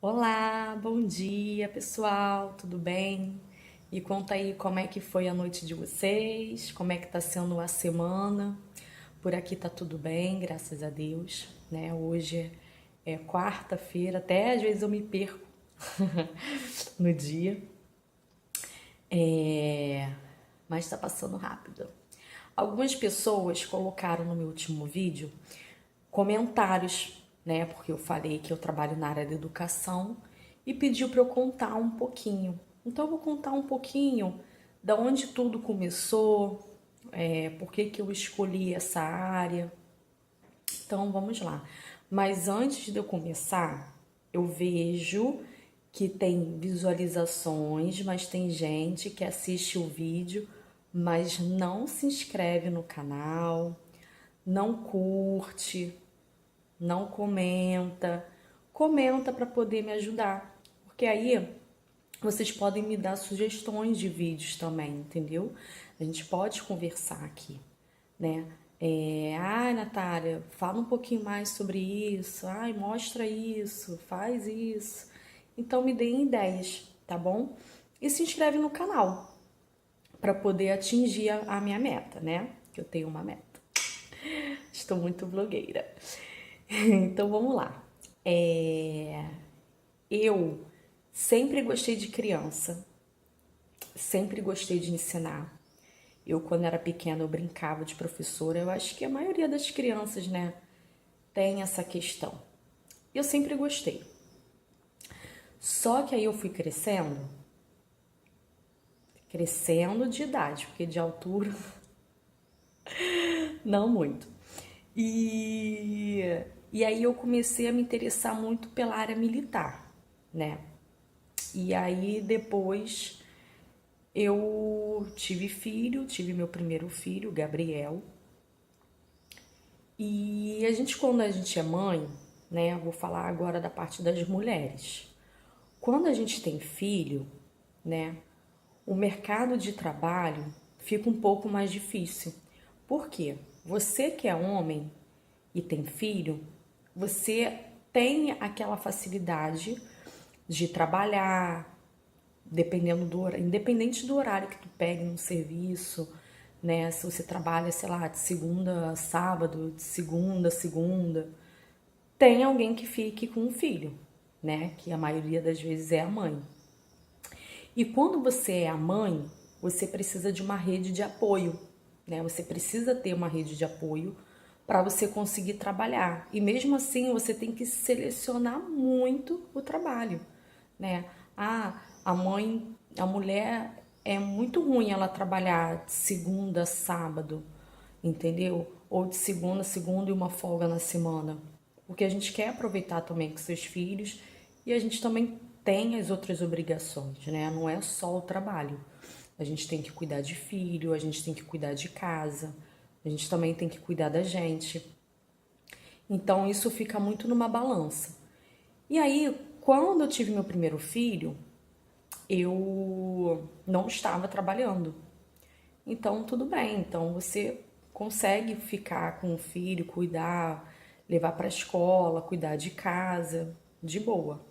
Olá, bom dia pessoal, tudo bem? Me conta aí como é que foi a noite de vocês, como é que tá sendo a semana. Por aqui tá tudo bem, graças a Deus, né? Hoje é quarta-feira, até às vezes eu me perco no dia, é... mas tá passando rápido. Algumas pessoas colocaram no meu último vídeo comentários, né? Porque eu falei que eu trabalho na área da educação e pediu para eu contar um pouquinho. Então eu vou contar um pouquinho da onde tudo começou, por que que eu escolhi essa área. Então vamos lá. Mas antes de eu começar, eu vejo que tem visualizações, mas tem gente que assiste o vídeo, mas não se inscreve no canal, não curte, não comenta. Comenta para poder me ajudar, porque aí vocês podem me dar sugestões de vídeos também, entendeu? A gente pode conversar aqui, né? Ai, Natália, fala um pouquinho mais sobre isso. Ai, mostra isso, faz isso. Então me deem ideias, tá bom? E se inscreve no canal para poder atingir a minha meta, né? Que eu tenho uma meta. Estou muito blogueira. Então vamos lá. Eu sempre gostei de criança, sempre gostei de ensinar. Eu, quando era pequena, eu brincava de professora. Eu acho que a maioria das crianças, né, tem essa questão. Eu sempre gostei. Só que aí eu fui crescendo de idade, porque de altura, não muito. E, e aí eu comecei a me interessar muito pela área militar, né? E aí depois eu tive filho, tive meu primeiro filho, Gabriel. E quando a gente é mãe, né? Vou falar agora da parte das mulheres. Quando a gente tem filho, né? O mercado de trabalho fica um pouco mais difícil. Por quê? Você que é homem e tem filho, você tem aquela facilidade de trabalhar, dependendo do horário, independente do horário que tu pegue no serviço, né? Se você trabalha, sei lá, de segunda a sábado, de segunda a segunda, tem alguém que fique com o filho, né? Que a maioria das vezes é a mãe. E quando você é a mãe, você precisa de uma rede de apoio, né? Você precisa ter uma rede de apoio para você conseguir trabalhar. E mesmo assim, você tem que selecionar muito o trabalho, né? A mulher é muito ruim ela trabalhar de segunda a sábado, entendeu? Ou de segunda a segunda e uma folga na semana. Porque a gente quer aproveitar também com seus filhos e a gente também tem as outras obrigações, né? Não é só o trabalho. A gente tem que cuidar de filho, a gente tem que cuidar de casa, a gente também tem que cuidar da gente. Então isso fica muito numa balança. E aí, quando eu tive meu primeiro filho, eu não estava trabalhando. Então, tudo bem. Então, você consegue ficar com o filho, cuidar, levar para a escola, cuidar de casa, de boa.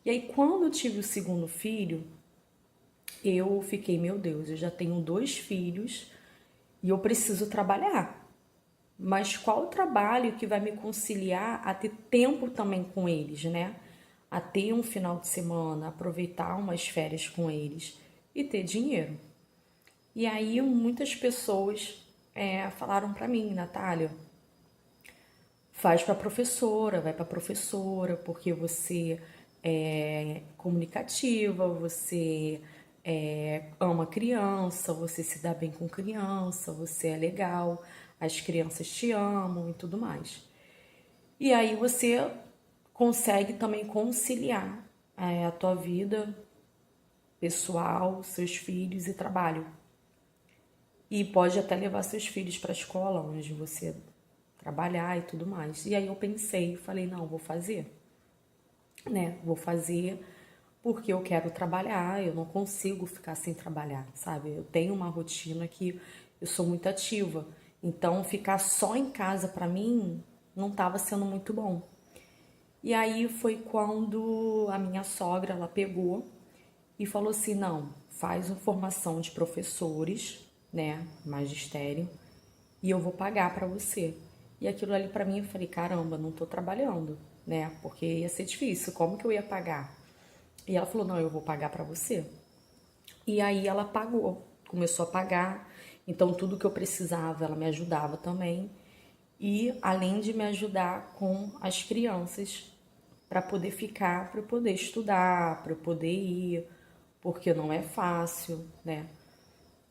E aí, quando eu tive o segundo filho, eu fiquei, meu Deus, eu já tenho dois filhos e eu preciso trabalhar. Mas qual o trabalho que vai me conciliar a ter tempo também com eles, né? A ter um final de semana, aproveitar umas férias com eles e ter dinheiro. E aí muitas pessoas falaram para mim, Natália, faz para professora, vai para professora, porque você é comunicativa, você ama criança, você se dá bem com criança, você é legal, as crianças te amam e tudo mais. E aí você consegue também conciliar a tua vida pessoal, seus filhos e trabalho. E pode até levar seus filhos para a escola, onde você trabalhar e tudo mais. E aí eu pensei, falei, não, vou fazer, né? Vou fazer porque eu quero trabalhar, eu não consigo ficar sem trabalhar, sabe? Eu tenho uma rotina que eu sou muito ativa. Então ficar só em casa para mim não estava sendo muito bom. E aí foi quando a minha sogra, ela pegou e falou assim, não, faz uma formação de professores, né, magistério, e eu vou pagar para você. E aquilo ali para mim, eu falei, caramba, não tô trabalhando, né, porque ia ser difícil, como que eu ia pagar? E ela falou, não, eu vou pagar para você. E aí ela pagou, começou a pagar, então tudo que eu precisava, ela me ajudava também. E além de me ajudar com as crianças, para poder ficar, para poder estudar, para poder ir, porque não é fácil, né?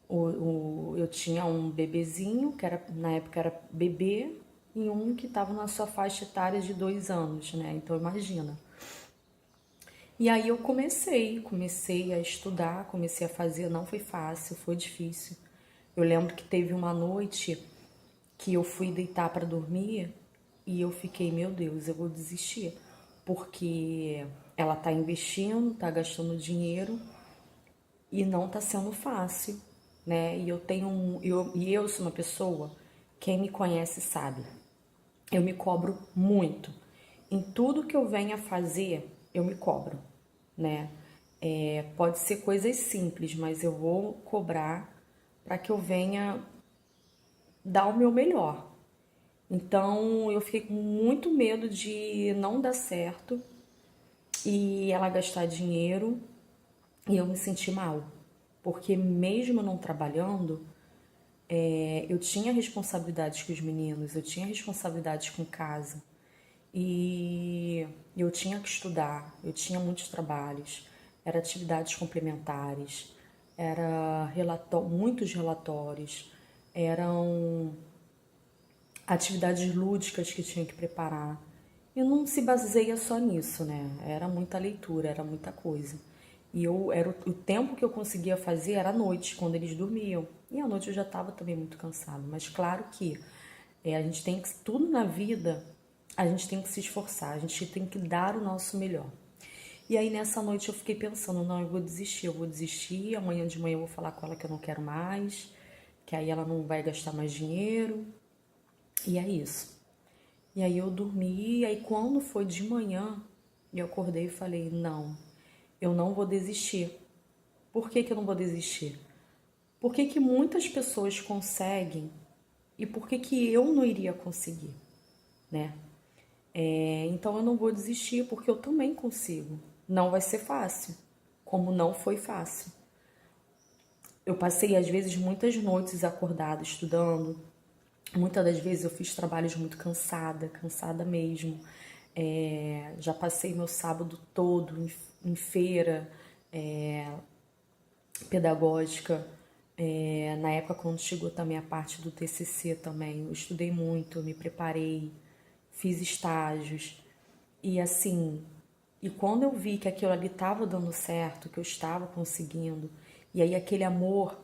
Eu tinha um bebezinho, que era, na época era bebê, e um que estava na sua faixa etária de 2 anos, né? Então imagina. E aí eu comecei a estudar, comecei a fazer, não foi fácil, foi difícil. Eu lembro que teve uma noite que eu fui deitar para dormir e eu fiquei, meu Deus, eu vou desistir, porque ela tá investindo, tá gastando dinheiro e não tá sendo fácil, né? E eu sou uma pessoa, quem me conhece sabe, eu me cobro muito. Em tudo que eu venha fazer, eu me cobro, né? Pode ser coisas simples, mas eu vou cobrar para que eu venha dar o meu melhor. Então eu fiquei com muito medo de não dar certo e ela gastar dinheiro e eu me sentir mal. Porque mesmo não trabalhando, eu tinha responsabilidades com os meninos, eu tinha responsabilidades com casa. E eu tinha que estudar, eu tinha muitos trabalhos, era atividades complementares, era muitos relatórios, eram atividades lúdicas que tinha que preparar. E não se baseia só nisso, né? Era muita leitura, era muita coisa. E o tempo que eu conseguia fazer era à noite, quando eles dormiam. E à noite eu já estava também muito cansada. Mas claro que a gente tem que, tudo na vida, a gente tem que se esforçar, a gente tem que dar o nosso melhor. E aí nessa noite eu fiquei pensando, não, eu vou desistir, amanhã de manhã eu vou falar com ela que eu não quero mais, que aí ela não vai gastar mais dinheiro. E é isso. E aí eu dormi, e aí quando foi de manhã, eu acordei e falei, não, eu não vou desistir. Por que que eu não vou desistir? Por que que muitas pessoas conseguem e por que que eu não iria conseguir, né? Então eu não vou desistir porque eu também consigo. Não vai ser fácil, como não foi fácil. Eu passei às vezes muitas noites acordada estudando. Muitas das vezes eu fiz trabalhos muito cansada, cansada mesmo. Já passei meu sábado todo em feira pedagógica. Na época quando chegou também a parte do TCC também, eu estudei muito, me preparei, fiz estágios. E assim, e quando eu vi que aquilo ali estava dando certo, que eu estava conseguindo, e aí aquele amor,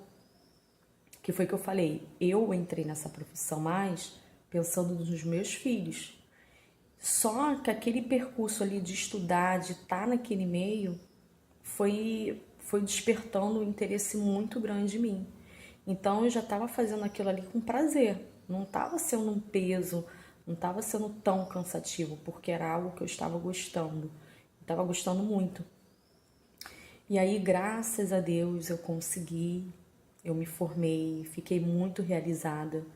que foi que eu falei, eu entrei nessa profissão mais pensando nos meus filhos. Só que aquele percurso ali de estudar, de estar naquele meio, foi despertando um interesse muito grande em mim. Então eu já estava fazendo aquilo ali com prazer, não estava sendo um peso, não estava sendo tão cansativo, porque era algo que eu estava gostando, estava gostando muito. E aí, graças a Deus, eu consegui, eu me formei, fiquei muito realizada,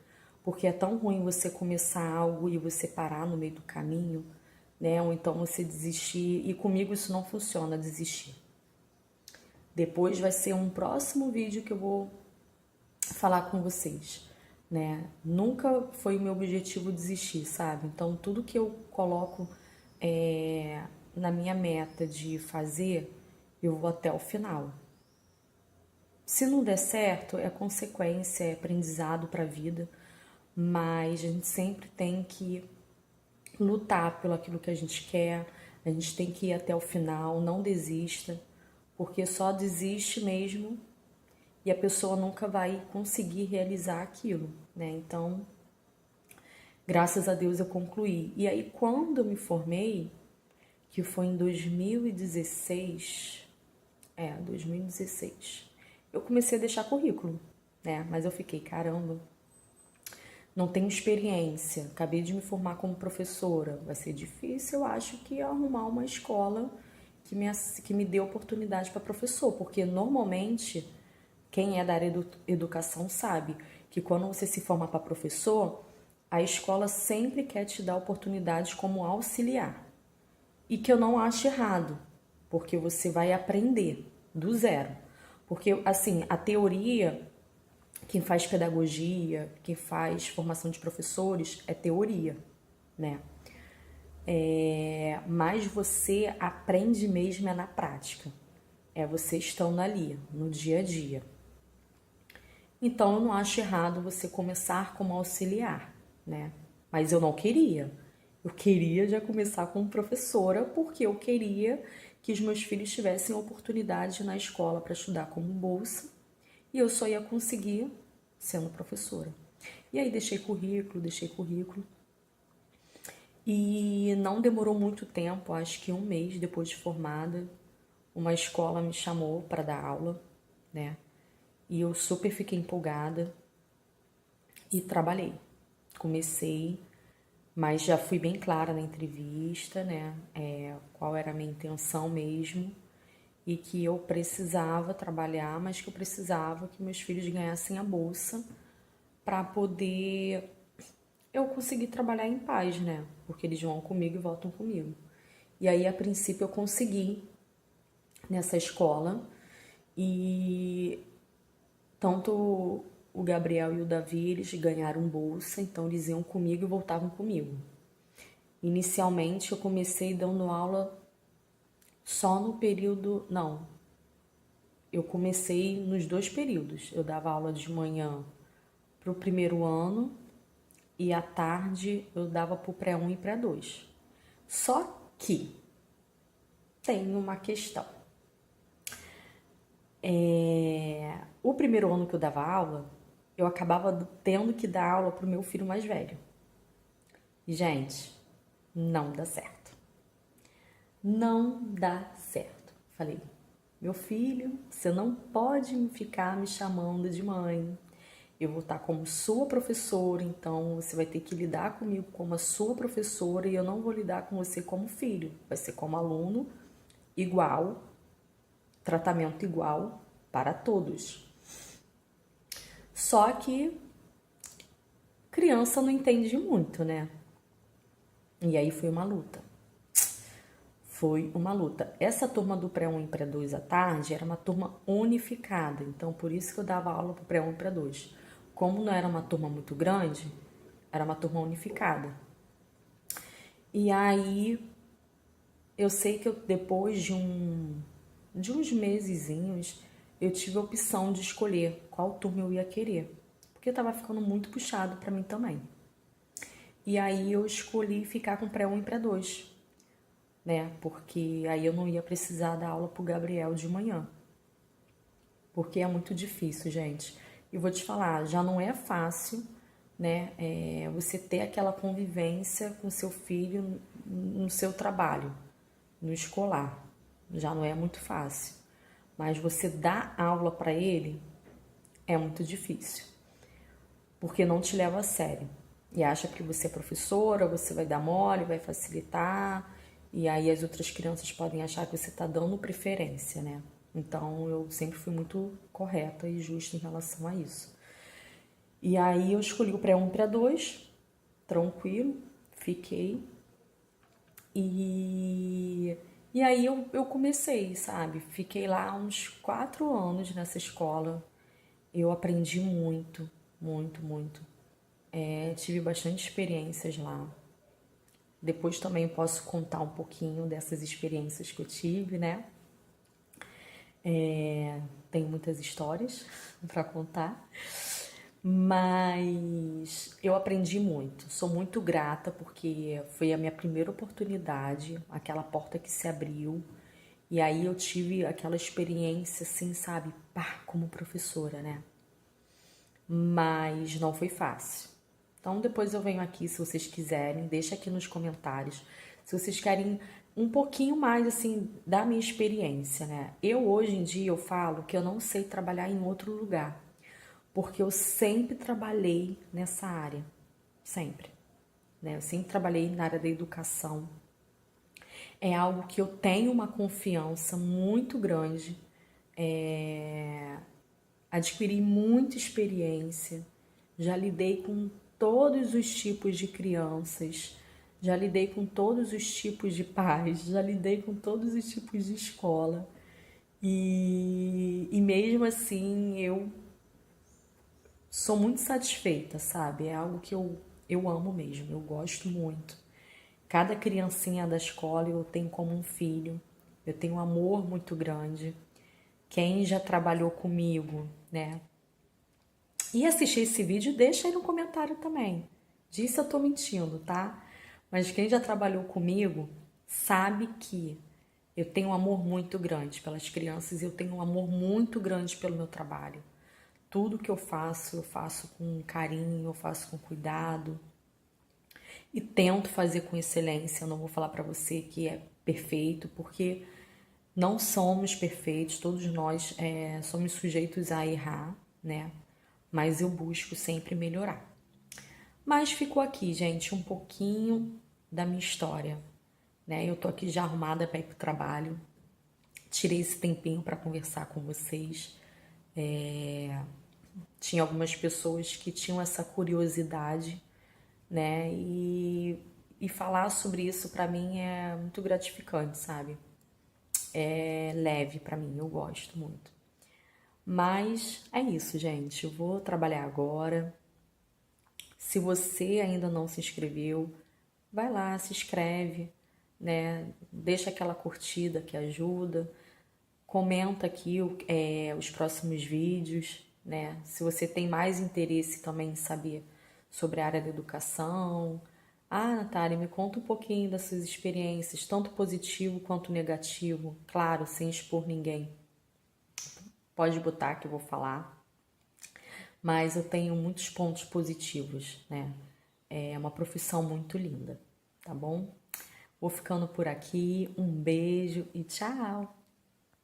porque é tão ruim você começar algo e você parar no meio do caminho, né? Ou então você desistir, e comigo isso não funciona, desistir. Depois vai ser um próximo vídeo que eu vou falar com vocês, né? Nunca foi o meu objetivo desistir, sabe? Então tudo que eu coloco na minha meta de fazer, eu vou até o final. Se não der certo, é consequência, é aprendizado para a vida, mas a gente sempre tem que lutar pelo aquilo que a gente quer, a gente tem que ir até o final, não desista, porque só desiste mesmo e a pessoa nunca vai conseguir realizar aquilo, né? Então, graças a Deus eu concluí. E aí, quando eu me formei, que foi em 2016, 2016, eu comecei a deixar currículo, né? Mas eu fiquei, caramba, não tenho experiência, acabei de me formar como professora, vai ser difícil, eu acho, que arrumar uma escola que me dê oportunidade para professor, porque normalmente quem é da área de educação sabe que quando você se forma para professor, a escola sempre quer te dar oportunidades como auxiliar. E que eu não acho errado, porque você vai aprender do zero. Porque, assim, a teoria, quem faz pedagogia, quem faz formação de professores, é teoria, né? Mas você aprende mesmo é na prática. É você estando ali, no dia a dia. Então, eu não acho errado você começar como auxiliar, né? Mas eu não queria. Eu queria já começar como professora, porque eu queria que os meus filhos tivessem oportunidade na escola para estudar como bolsa, e eu só ia conseguir sendo professora. E aí deixei currículo, e não demorou muito tempo, acho que um mês depois de formada, uma escola me chamou para dar aula, né? E eu super fiquei empolgada e trabalhei. Comecei, mas já fui bem clara na entrevista, né? Qual era a minha intenção mesmo e que eu precisava trabalhar, mas que eu precisava que meus filhos ganhassem a bolsa para poder eu conseguir trabalhar em paz, né? Porque eles vão comigo e voltam comigo. E aí, a princípio, eu consegui nessa escola e tanto o Gabriel e o Davi, eles ganharam bolsa, então eles iam comigo e voltavam comigo. Inicialmente eu comecei dando aula só no período, não, eu comecei nos 2 períodos. Eu dava aula de manhã para o primeiro ano e à tarde eu dava para o pré-1 e pré-2. Só que tem uma questão. O primeiro ano que eu dava aula, eu acabava tendo que dar aula para o meu filho mais velho. E, gente, não dá certo. Não dá certo. Falei, meu filho, você não pode ficar me chamando de mãe. Eu vou estar como sua professora, então você vai ter que lidar comigo como a sua professora e eu não vou lidar com você como filho. Vai ser como aluno, igual, tratamento igual para todos. Só que criança não entende muito, né? E aí foi uma luta. Foi uma luta. Essa turma do pré-1 e pré-2 à tarde era uma turma unificada, então por isso que eu dava aula para o pré-1 e pré-2. Como não era uma turma muito grande, era uma turma unificada. E aí eu sei que depois de uns mesezinhos, eu tive a opção de escolher qual turma eu ia querer, porque estava ficando muito puxado para mim também. E aí eu escolhi ficar com pré-1 e pré-2, né? Porque aí eu não ia precisar dar aula pro Gabriel de manhã. Porque é muito difícil, gente. E vou te falar, já não é fácil, né? Você ter aquela convivência com seu filho no seu trabalho, no escolar. Já não é muito fácil. Mas você dar aula para ele é muito difícil. Porque não te leva a sério. E acha que você é professora, você vai dar mole, vai facilitar. E aí as outras crianças podem achar que você está dando preferência, né? Então eu sempre fui muito correta e justa em relação a isso. E aí eu escolhi o pré-1 e pré-2, tranquilo, fiquei. E aí eu comecei, sabe? Fiquei lá uns 4 anos nessa escola. Eu aprendi muito, muito, muito. Tive bastante experiências lá. Depois também posso contar um pouquinho dessas experiências que eu tive, né? Tenho muitas histórias para contar, mas eu aprendi muito. Sou muito grata porque foi a minha primeira oportunidade, aquela porta que se abriu, e aí eu tive aquela experiência, assim, sabe, pá, como professora, né? Mas não foi fácil. Então depois eu venho aqui, se vocês quiserem, deixa aqui nos comentários. Se vocês querem um pouquinho mais, assim, da minha experiência, né? Eu, hoje em dia, eu falo que eu não sei trabalhar em outro lugar. Porque eu sempre trabalhei nessa área. sempre, né? Eu sempre trabalhei na área da educação. É algo que eu tenho uma confiança muito grande, adquiri muita experiência, já lidei com todos os tipos de crianças, já lidei com todos os tipos de pais, já lidei com todos os tipos de escola. E mesmo assim eu sou muito satisfeita, sabe? É algo que eu amo mesmo, eu gosto muito. Cada criancinha da escola eu tenho como um filho, eu tenho um amor muito grande. Quem já trabalhou comigo, né? E assistir esse vídeo, deixa aí no comentário também. Diz se eu tô mentindo, tá? Mas quem já trabalhou comigo sabe que eu tenho um amor muito grande pelas crianças e eu tenho um amor muito grande pelo meu trabalho. Tudo que eu faço com carinho, eu faço com cuidado e tento fazer com excelência. Eu não vou falar para você que é perfeito, porque não somos perfeitos, todos nós somos sujeitos a errar, né? Mas eu busco sempre melhorar. Mas ficou aqui, gente, um pouquinho da minha história, né? Eu tô aqui já arrumada para ir pro trabalho. Tirei esse tempinho para conversar com vocês. Tinha algumas pessoas que tinham essa curiosidade, né? E falar sobre isso para mim é muito gratificante, sabe? É leve para mim, eu gosto muito. Mas é isso, gente. Eu vou trabalhar agora. Se você ainda não se inscreveu, vai lá, se inscreve, né? Deixa aquela curtida que ajuda. Comenta aqui os próximos vídeos, né? Se você tem mais interesse também em saber sobre a área da educação. Ah, Natália, me conta um pouquinho das suas experiências, tanto positivo quanto negativo, claro, sem expor ninguém. Pode botar que eu vou falar, mas eu tenho muitos pontos positivos, né? É uma profissão muito linda, tá bom? Vou ficando por aqui, um beijo e tchau!